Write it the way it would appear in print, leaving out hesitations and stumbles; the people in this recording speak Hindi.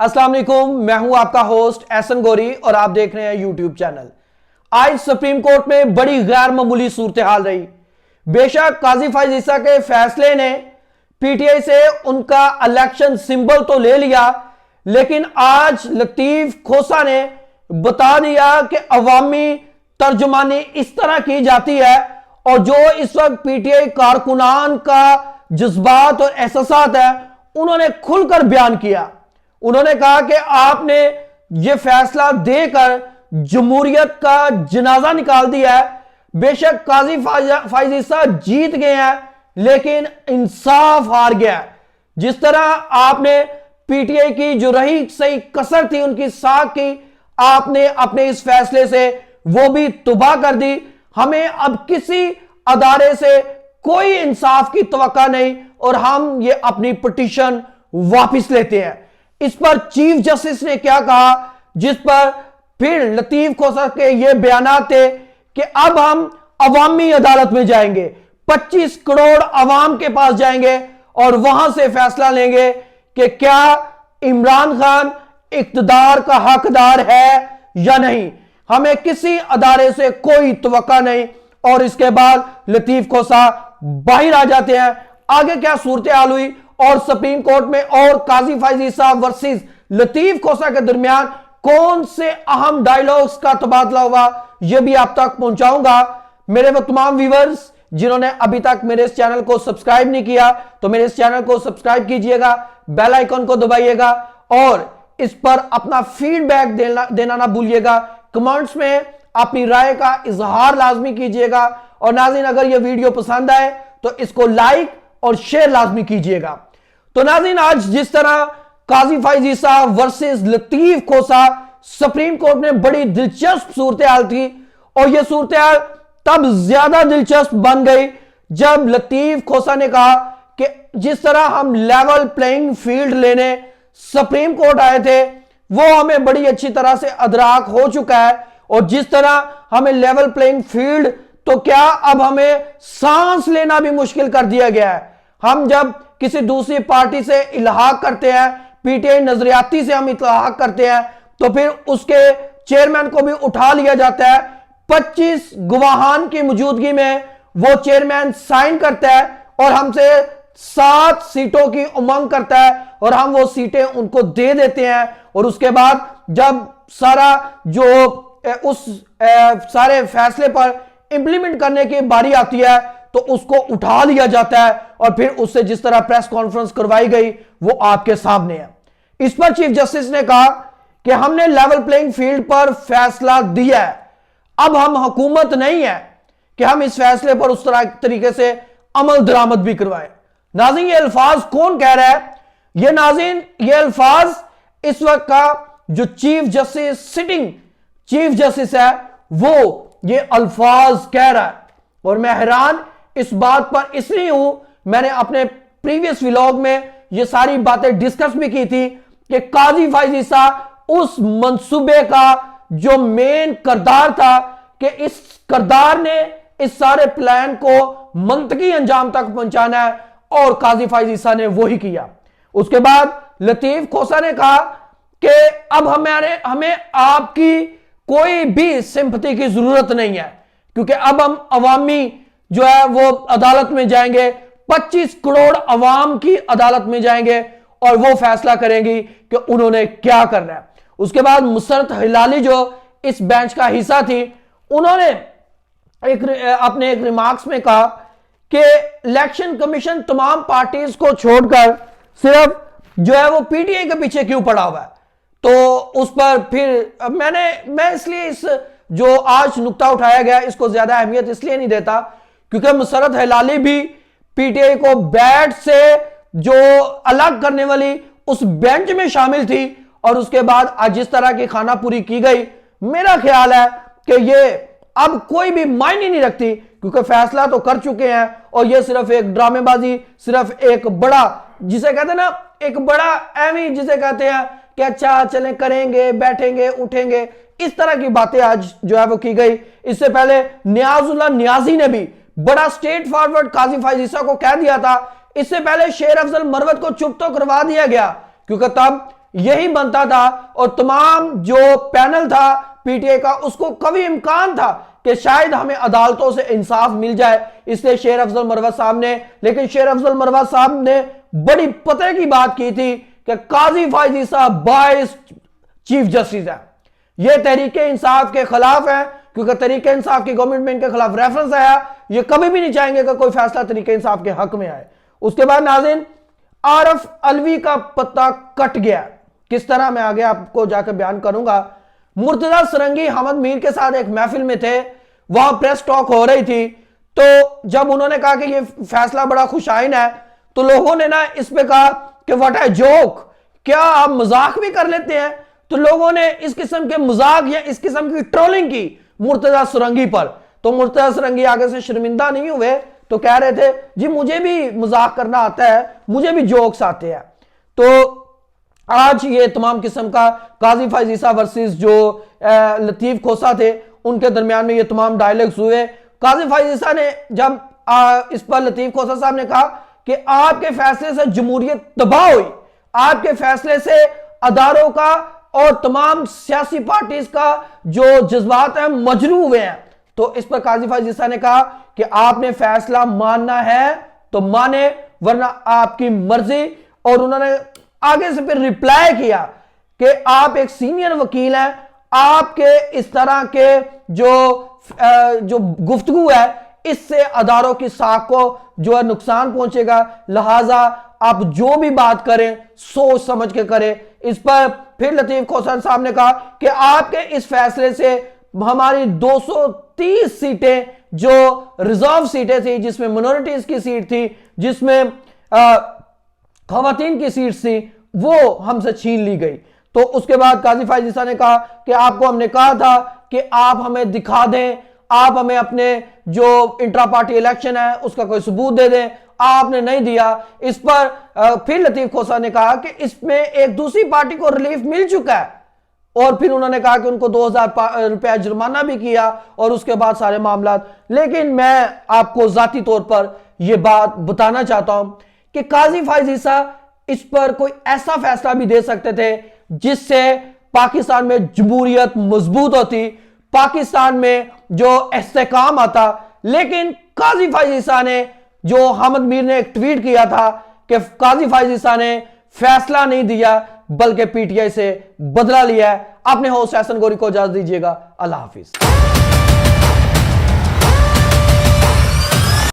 अस्सलाम वालेकुम, मैं हूं आपका होस्ट एहसन गोरी और आप देख रहे हैं यूट्यूब चैनल। आज सुप्रीम कोर्ट में बड़ी गैर मामूली सूरत हाल रही। बेशक काजी फैज ईसा के फैसले ने पीटीआई से उनका इलेक्शन सिंबल तो ले लिया, लेकिन आज लतीफ खोसा ने बता दिया कि अवामी तर्जुमानी इस तरह की जाती है। और जो इस वक्त पीटीआई कारकुनान का जज्बात और एहसासात है, उन्होंने खुलकर बयान किया। उन्होंने कहा कि आपने यह फैसला देकर जमहूरियत का जनाजा निकाल दिया है। बेशक काजी फैज ईसा जीत गए हैं, लेकिन इंसाफ हार गया है। जिस तरह आपने पीटीआई की जो रही सही कसर थी उनकी साख की, आपने अपने इस फैसले से वो भी तबाह कर दी। हमें अब किसी अदारे से कोई इंसाफ की तवक्का नहीं और हम ये अपनी पिटीशन वापस लेते हैं। इस पर चीफ जस्टिस ने क्या कहा, जिस पर फिर लतीफ खोसा के ये बयानात थे कि अब हम अवामी अदालत में जाएंगे, 25 करोड़ अवाम के पास जाएंगे और वहां से फैसला लेंगे कि क्या इमरान खान इक्तदार का हकदार है या नहीं। हमें किसी अदारे से कोई तवक्का नहीं। और इसके बाद लतीफ खोसा बाहर आ जाते हैं। आगे क्या सूरत हाल हुई और सुप्रीम कोर्ट में और काजी फैज ईसा वर्सेस लतीफ खोसा के दरमियान कौन से अहम डायलॉग्स का तबादला हुआ, यह भी आप तक पहुंचाऊंगा। मेरे वो तमाम व्यूअर्स जिन्होंने अभी तक मेरे इस चैनल को सब्सक्राइब नहीं किया, तो मेरे इस चैनल को सब्सक्राइब कीजिएगा, बेल आइकन को दबाइएगा और इस पर अपना फीडबैक देना ना भूलिएगा। कमेंट्स में अपनी राय का इजहार लाजमी कीजिएगा। और नाज़रीन, अगर यह वीडियो पसंद आए तो इसको लाइक और शेयर लाजमी कीजिएगा। तो नाज़रीन, आज जिस तरह काजी फैज ईसा वर्सेस लतीफ खोसा सुप्रीम कोर्ट में बड़ी दिलचस्प सूरत हाल थी, और यह सूरत हाल तब ज्यादा दिलचस्प बन गई जब लतीफ खोसा ने कहा कि जिस तरह हम लेवल प्लेइंग फील्ड लेने सुप्रीम कोर्ट आए थे, वो हमें बड़ी अच्छी तरह से अदराक हो चुका है। और जिस तरह हमें लेवल प्लेइंग फील्ड, तो क्या अब हमें सांस लेना भी मुश्किल कर दिया गया है। हम जब किसी दूसरी पार्टी से इल्हाक करते हैं, पीटीआई नजरियाती से हम इल्हाक करते हैं, तो फिर उसके चेयरमैन को भी उठा लिया जाता है। 25 गवाहान की मौजूदगी में वो चेयरमैन साइन करता है और हमसे 7 सीटों की उमंग करता है और हम वो सीटें उनको दे देते हैं। और उसके बाद जब सारा जो उस सारे फैसले पर इंप्लीमेंट करने की बारी आती है, तो उसको उठा लिया जाता है और फिर उससे जिस तरह प्रेस कॉन्फ्रेंस करवाई गई वो आपके सामने है। इस पर चीफ जस्टिस ने कहा कि हमने लेवल प्लेइंग फील्ड पर फैसला दिया है, अब हम हुकूमत नहीं है कि हम इस फैसले पर उस तरह तरीके से अमल दरामद भी करवाएं। नाज़रीन, ये अल्फाज कौन कह रहा है? ये नाज़रीन, ये अल्फाज इस वक्त का जो chief justice, sitting chief justice है, वो ये अल्फाज कह रहा है। और मैं हैरान इस बात पर इसलिए हूं, मैंने अपने प्रीवियस व्लॉग में ये सारी बातें डिस्कस भी की थी कि काजी फैज ईसा उस मंसूबे का जो मेन करदार था, कि इस करदार ने इस सारे प्लान को मंतकी अंजाम तक पहुंचाना है, और काजी फैज ईसा ने वही किया। उसके बाद लतीफ खोसा ने कहा कि अब हमें आपकी कोई भी सिंपैथी की जरूरत नहीं है, क्योंकि अब हम अवामी जो है वो अदालत में जाएंगे, 25 करोड़ अवाम की अदालत में जाएंगे और वो फैसला करेंगी कि उन्होंने क्या करना है। उसके बाद मुसरत हिलाली जो इस बेंच का हिस्सा थी, उन्होंने अपने एक रिमार्क्स में कहा कि इलेक्शन कमीशन तमाम पार्टीज को छोड़कर सिर्फ जो है वो पीटीआई के पीछे क्यों पड़ा हुआ है। तो उस पर फिर मैं इसलिए इस जो आज नुक्ता उठाया गया इसको ज्यादा अहमियत इसलिए नहीं देता, क्योंकि मुसरत हिलाली भी पीटीआई को बैट से जो अलग करने वाली उस बेंच में शामिल थी। और उसके बाद आज जिस तरह की खाना पूरी की गई, मेरा ख्याल है कि ये अब कोई भी मायने नहीं रखती, क्योंकि फैसला तो कर चुके हैं और ये सिर्फ एक ड्रामेबाजी, सिर्फ एक बड़ा, जिसे कहते हैं ना, एक बड़ा एवी जिसे कहते हैं कि अच्छा चलें करेंगे, बैठेंगे, उठेंगे, इस तरह की बातें आज जो है वो की गई। इससे पहले नियाजुल्लाह नियाजी ने भी बड़ा स्ट्रेट फॉरवर्ड काजी फैज ईसा को कह दिया था। इससे पहले शेर अफजल मरवत को चुप तो करवा दिया गया, क्योंकि तब यही बनता था और तमाम जो पैनल था पीटीआई का उसको कभी इम्कान था कि शायद हमें अदालतों से इंसाफ मिल जाए, इसलिए शेर अफजल मरवत साहब ने, लेकिन शेर अफजल मरवत साहब ने बड़ी पते की बात की थी कि काजी फायज ईसा 22 चीफ जस्टिस है, ये तहरीके इंसाफ के खिलाफ है, क्योंकि तरीके इंसाफ की गवर्नमेंट में इनके खिलाफ रेफरेंस आया, ये कभी भी नहीं चाहेंगे कि कोई फैसला तरीके इंसाफ के हक में आए। उसके बाद नाज़रीन आरफ अलवी का पत्ता कट गया, किस तरह मैं आगे आपको जाकर बयान करूंगा। मुर्तजा सरंगी हमद मीर के साथ एक महफिल में थे, वहां प्रेस टॉक हो रही थी, तो जब उन्होंने कहा कि ये फैसला बड़ा खुशाइन है, तो लोगों ने ना इस पे कहा कि व्हाट है जोक, क्या आप मजाक भी कर लेते हैं। तो लोगों ने इस किस्म के मजाक या इस किस्म की ट्रोलिंग की मुर्तजा सरंगी पर, तो मुर्तजा सरंगी आगे से शर्मिंदा नहीं हुए, तो कह रहे थे जी मुझे भी मजाक करना आता है, मुझे भी जोक्स आते हैं। तो आज ये तमाम किस्म का काजी फायज ईसा वर्सेस जो लतीफ खोसा थे उनके दरमियान में ये तमाम डायलॉग्स हुए। काजी फायज ईसा ने जब इस पर लतीफ खोसा साहब ने कहा कि आपके फैसले से जमहूरियत तबाह हुई, आपके फैसले से अदारों का और तमाम सियासी पार्टीज का जो जज्बात है मजरू हुए हैं, तो इस पर काजी फायज ईसा ने कहा कि आपने फैसला मानना है तो माने, वरना आपकी मर्जी। और उन्होंने आगे से फिर रिप्लाई किया कि आप एक सीनियर वकील हैं, आपके इस तरह के जो गुफ्तगू है इससे अदारों की साख को जो है नुकसान पहुंचेगा, लिहाजा आप जो भी बात करें सोच समझ के करें। इस पर फिर लतीफ खोसा साहब ने कहा कि आपके इस फैसले से हमारी 230 सीटें जो रिजर्व सीटें थी, जिसमें मिनोरिटीज की सीट थी, जिसमें खवातीन की सीट थी, वो हमसे छीन ली गई। तो उसके बाद काजी फायज ईसा ने कहा कि आपको हमने कहा था कि आप हमें दिखा दें, आप हमें अपने जो इंट्रा पार्टी इलेक्शन है उसका कोई सबूत दे दें, आपने नहीं दिया। इस पर फिर लतीफ खोसा ने कहा कि इसमें एक दूसरी पार्टी को रिलीफ मिल चुका है, और फिर उन्होंने कहा कि उनको 2000 रुपया जुर्माना भी किया और उसके बाद सारे मामला। लेकिन मैं आपको जाती तौर पर यह बात बताना चाहता हूं कि काजी फायज ईसा इस पर कोई ऐसा फैसला भी दे सकते थे जिससे पाकिस्तान में जमहूरियत मजबूत होती, पाकिस्तान में जो इस्तेकाम आता। लेकिन काजी फायज ईसा ने, जो हमद मीर ने एक ट्वीट किया था कि काजी फायज ईसा ने फैसला नहीं दिया बल्कि पीटीआई से बदला लिया है। अपने होस्ट एहसन गोरी को इजाजत दीजिएगा। अल्लाह हाफिज।